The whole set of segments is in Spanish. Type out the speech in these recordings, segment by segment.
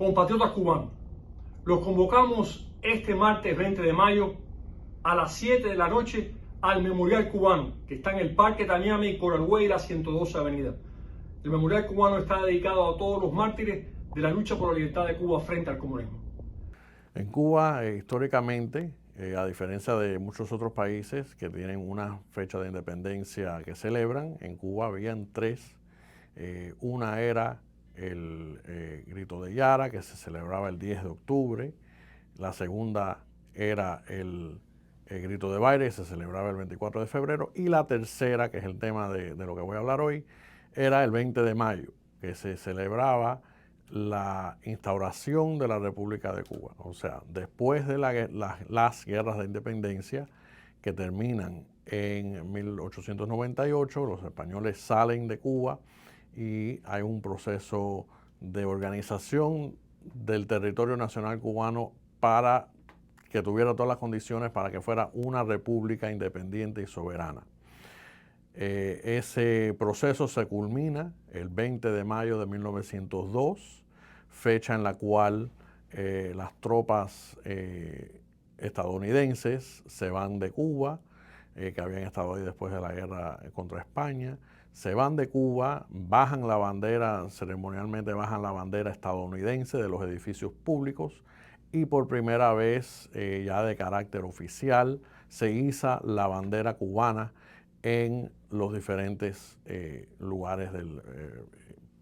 Compatriotas cubanos, los convocamos este martes 20 de mayo a las 7 de la noche al Memorial Cubano, que está en el Parque Tamiami y Coral Way, la 112 Avenida. El Memorial Cubano está dedicado a todos los mártires de la lucha por la libertad de Cuba frente al comunismo. En Cuba, históricamente, a diferencia de muchos otros países que tienen una fecha de independencia que celebran, en Cuba habían tres. Una era el Grito de Yara, que se celebraba el 10 de octubre. La segunda era el Grito de Baile, que se celebraba el 24 de febrero. Y la tercera, que es el tema de lo que voy a hablar hoy, era el 20 de mayo, que se celebraba la instauración de la República de Cuba. O sea, después de las guerras de independencia que terminan en 1898, los españoles salen de Cuba y hay un proceso de organización del territorio nacional cubano para que tuviera todas las condiciones para que fuera una república independiente y soberana. Ese proceso se culmina el 20 de mayo de 1902, fecha en la cual las tropas estadounidenses se van de Cuba, que habían estado ahí después de la guerra contra España, se van de Cuba, bajan la bandera, ceremonialmente bajan la bandera estadounidense de los edificios públicos y por primera vez, ya de carácter oficial, se iza la bandera cubana en los diferentes lugares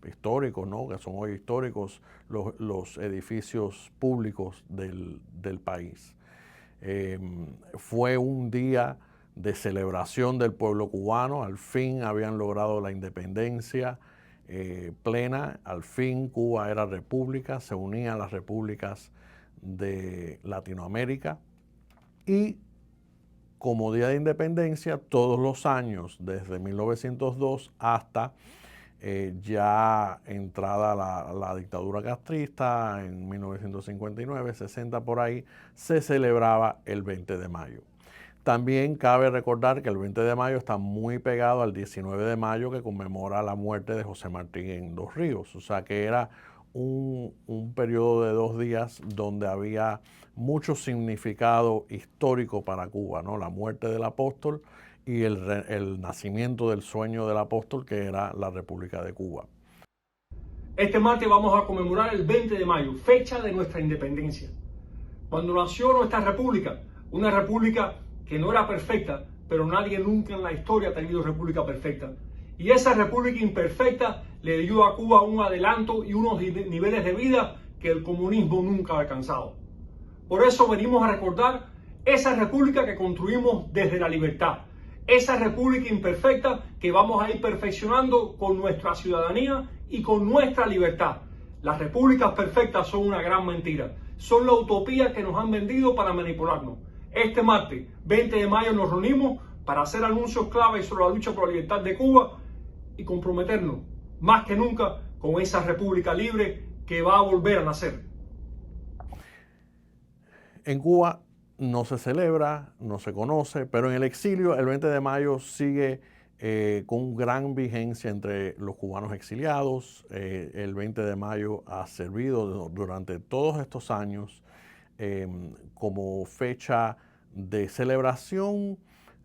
históricos, ¿no? Que son hoy históricos, los edificios públicos del país. Fue un día de celebración del pueblo cubano, al fin habían logrado la independencia plena, al fin Cuba era república, se unía a las repúblicas de Latinoamérica y como Día de Independencia, todos los años, desde 1902 hasta ya entrada la dictadura castrista, en 1959, 60 por ahí, se celebraba el 20 de mayo. También cabe recordar que el 20 de mayo está muy pegado al 19 de mayo, que conmemora la muerte de José Martí en Dos Ríos. O sea que era un periodo de 2 días donde había mucho significado histórico para Cuba, ¿no? La muerte del apóstol y el nacimiento del sueño del apóstol, que era la República de Cuba. Este martes vamos a conmemorar el 20 de mayo, fecha de nuestra independencia. Cuando nació nuestra república, una república que no era perfecta, pero nadie nunca en la historia ha tenido república perfecta. Y esa república imperfecta le dio a Cuba un adelanto y unos niveles de vida que el comunismo nunca ha alcanzado. Por eso venimos a recordar esa república que construimos desde la libertad, esa república imperfecta que vamos a ir perfeccionando con nuestra ciudadanía y con nuestra libertad. Las repúblicas perfectas son una gran mentira, son la utopía que nos han vendido para manipularnos. Este martes, 20 de mayo, nos reunimos para hacer anuncios claves sobre la lucha por la libertad de Cuba y comprometernos más que nunca con esa república libre que va a volver a nacer. En Cuba no se celebra, no se conoce, pero en el exilio el 20 de mayo sigue con gran vigencia entre los cubanos exiliados. El 20 de mayo ha servido durante todos estos años como fecha de celebración,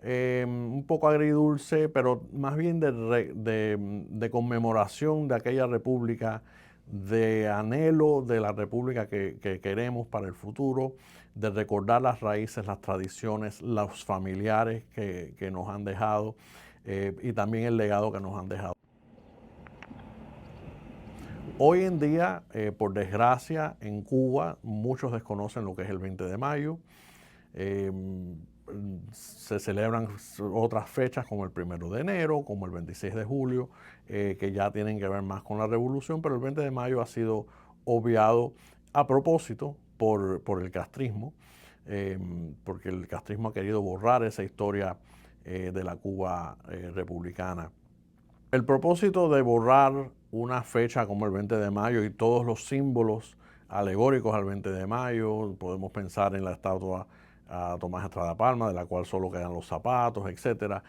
un poco agridulce, pero más bien de conmemoración de aquella república, de anhelo de la república que queremos para el futuro, de recordar las raíces, las tradiciones, los familiares que nos han dejado y también el legado que nos han dejado. Hoy en día, por desgracia, en Cuba muchos desconocen lo que es el 20 de mayo. Se celebran otras fechas como el 1 de enero, como el 26 de julio, que ya tienen que ver más con la revolución, pero el 20 de mayo ha sido obviado a propósito por el castrismo, porque el castrismo ha querido borrar esa historia de la Cuba republicana. El propósito de borrar una fecha como el 20 de mayo y todos los símbolos alegóricos al 20 de mayo, podemos pensar en la estatua a Tomás Estrada Palma, de la cual solo quedan los zapatos, etcétera,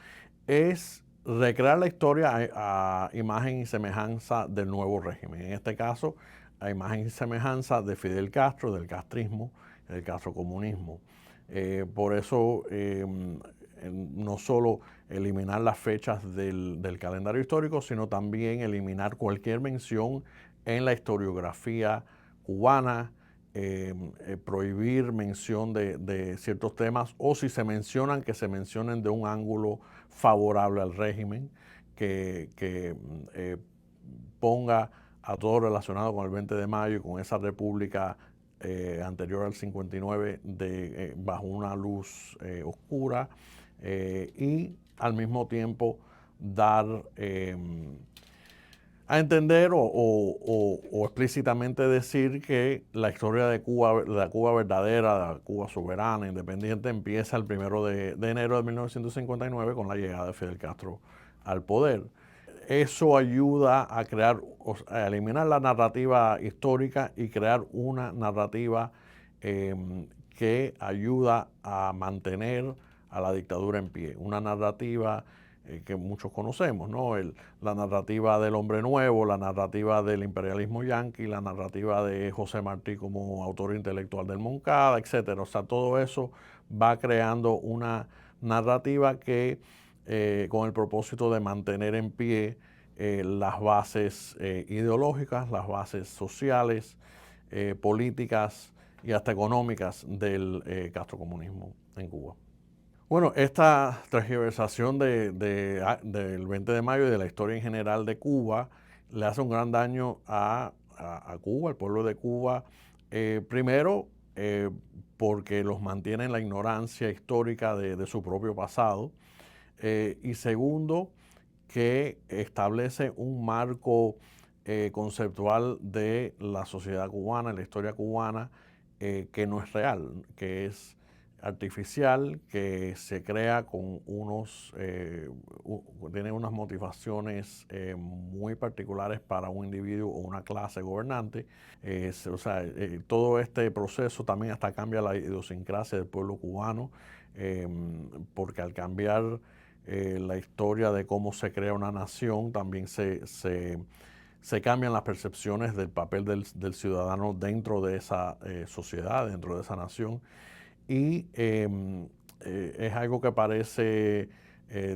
es recrear la historia a imagen y semejanza del nuevo régimen. En este caso, a imagen y semejanza de Fidel Castro, del castrismo, del castrocomunismo. Por eso, no solo eliminar las fechas del calendario histórico, sino también eliminar cualquier mención en la historiografía cubana, prohibir mención de ciertos temas, o si se mencionan, que se mencionen de un ángulo favorable al régimen, que ponga a todo relacionado con el 20 de mayo y con esa república anterior al 59 bajo una luz oscura, y al mismo tiempo dar a entender o explícitamente decir que la historia de Cuba, la Cuba verdadera, la Cuba soberana, independiente, empieza el 1 de enero de 1959 con la llegada de Fidel Castro al poder. Eso ayuda a a eliminar la narrativa histórica y crear una narrativa que ayuda a mantener a la dictadura en pie. Una narrativa que muchos conocemos, ¿no? La narrativa del hombre nuevo, la narrativa del imperialismo yanqui, la narrativa de José Martí como autor intelectual del Moncada, etc. O sea, todo eso va creando una narrativa que con el propósito de mantener en pie las bases ideológicas, las bases sociales, políticas y hasta económicas del castrocomunismo en Cuba. Bueno, esta tergiversación del 20 de mayo y de la historia en general de Cuba le hace un gran daño a Cuba, al pueblo de Cuba. Primero, porque los mantiene en la ignorancia histórica de su propio pasado. Y segundo, que establece un marco conceptual de la sociedad cubana, la historia cubana, que no es real, que es artificial, que se crea con tiene unas motivaciones muy particulares para un individuo o una clase gobernante. O sea, todo este proceso también hasta cambia la idiosincrasia del pueblo cubano, porque al cambiar la historia de cómo se crea una nación, también se cambian las percepciones del papel del ciudadano dentro de esa sociedad, dentro de esa nación. Y es algo que parece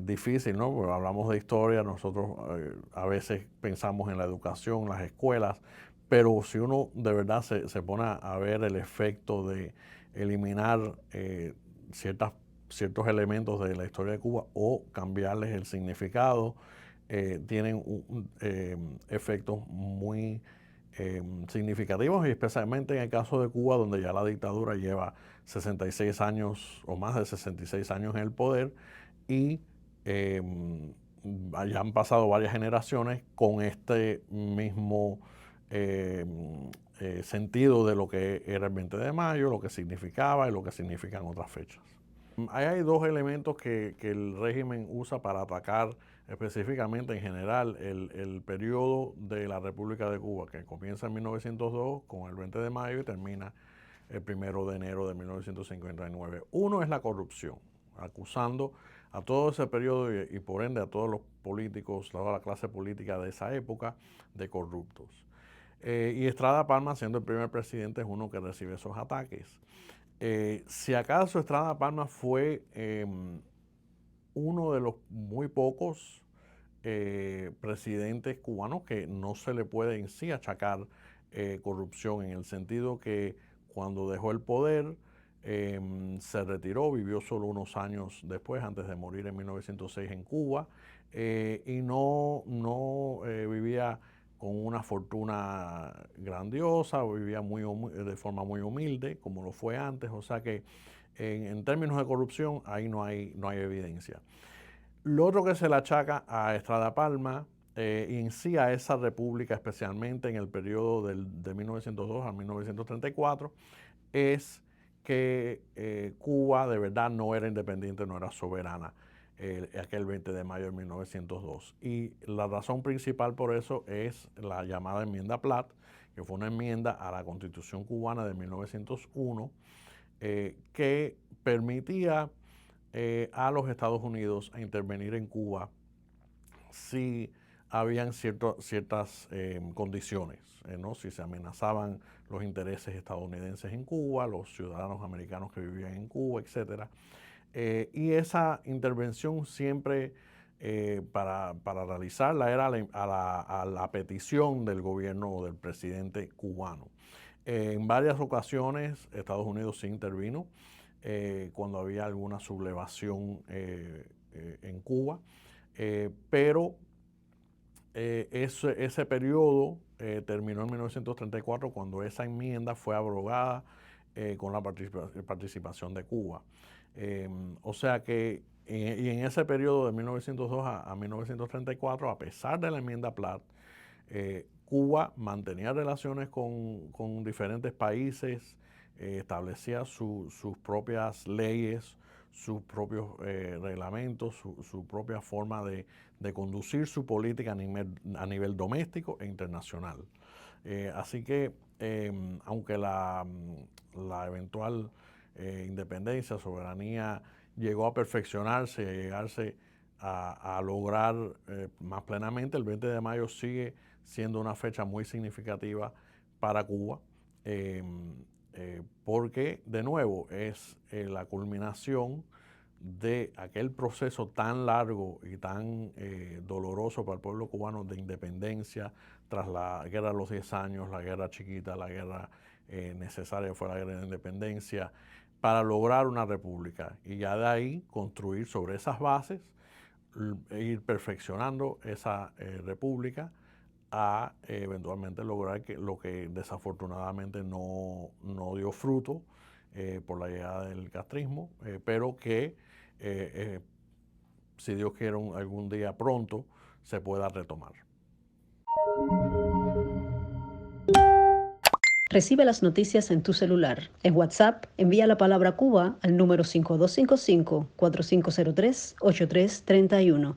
difícil, ¿no? Porque hablamos de historia, nosotros a veces pensamos en la educación, las escuelas, pero si uno de verdad se pone a ver el efecto de eliminar ciertos elementos de la historia de Cuba o cambiarles el significado, tienen efectos muy significativos, y especialmente en el caso de Cuba, donde ya la dictadura lleva 66 años o más de 66 años en el poder, y ya han pasado varias generaciones con este mismo sentido de lo que era el 20 de mayo, lo que significaba y lo que significan otras fechas. Ahí hay dos elementos que el régimen usa para atacar específicamente en general el periodo de la República de Cuba, que comienza en 1902 con el 20 de mayo y termina el 1 de enero de 1959. Uno es la corrupción, acusando a todo ese periodo y por ende a todos los políticos, toda la clase política de esa época, de corruptos. Y Estrada Palma, siendo el primer presidente, es uno que recibe esos ataques. Si acaso Estrada Palma fue uno de los muy pocos presidentes cubanos que no se le puede en sí achacar corrupción, en el sentido que cuando dejó el poder se retiró, vivió solo unos años después, antes de morir en 1906 en Cuba, y no vivía con una fortuna grandiosa, vivía de forma muy humilde, como lo fue antes, o sea que en términos de corrupción ahí no hay evidencia. Lo otro que se le achaca a Estrada Palma y en sí a esa república, especialmente en el periodo de 1902 a 1934, es que Cuba de verdad no era independiente, no era soberana aquel 20 de mayo de 1902. Y la razón principal por eso es la llamada enmienda Platt, que fue una enmienda a la Constitución cubana de 1901 que permitía a los Estados Unidos a intervenir en Cuba si habían ciertas condiciones, ¿no? Si se amenazaban los intereses estadounidenses en Cuba, los ciudadanos americanos que vivían en Cuba, etc. Y esa intervención siempre para realizarla era a la petición del gobierno o del presidente cubano. En varias ocasiones Estados Unidos sí intervino cuando había alguna sublevación en Cuba, pero ese periodo terminó en 1934 cuando esa enmienda fue abrogada con la participación de Cuba. O sea que y en ese periodo de 1902 a 1934, a pesar de la enmienda Platt, Cuba mantenía relaciones con diferentes países, establecía sus propias leyes, sus propios reglamentos, su propia forma de conducir su política a nivel doméstico e internacional. Así que, aunque la eventual independencia, soberanía, llegó a perfeccionarse, a llegarse a lograr más plenamente, el 20 de mayo sigue siendo una fecha muy significativa para Cuba, porque, de nuevo, es la culminación de aquel proceso tan largo y tan doloroso para el pueblo cubano de independencia tras la guerra de los 10 años, la guerra chiquita, la guerra necesaria fue la guerra de independencia, para lograr una república y ya de ahí construir sobre esas bases e ir perfeccionando esa república a eventualmente lograr lo que desafortunadamente no dio fruto por la llegada del castrismo, pero que si Dios quiere algún día pronto se pueda retomar. Recibe las noticias en tu celular. En WhatsApp, envía la palabra Cuba al número 5255-4503-8331.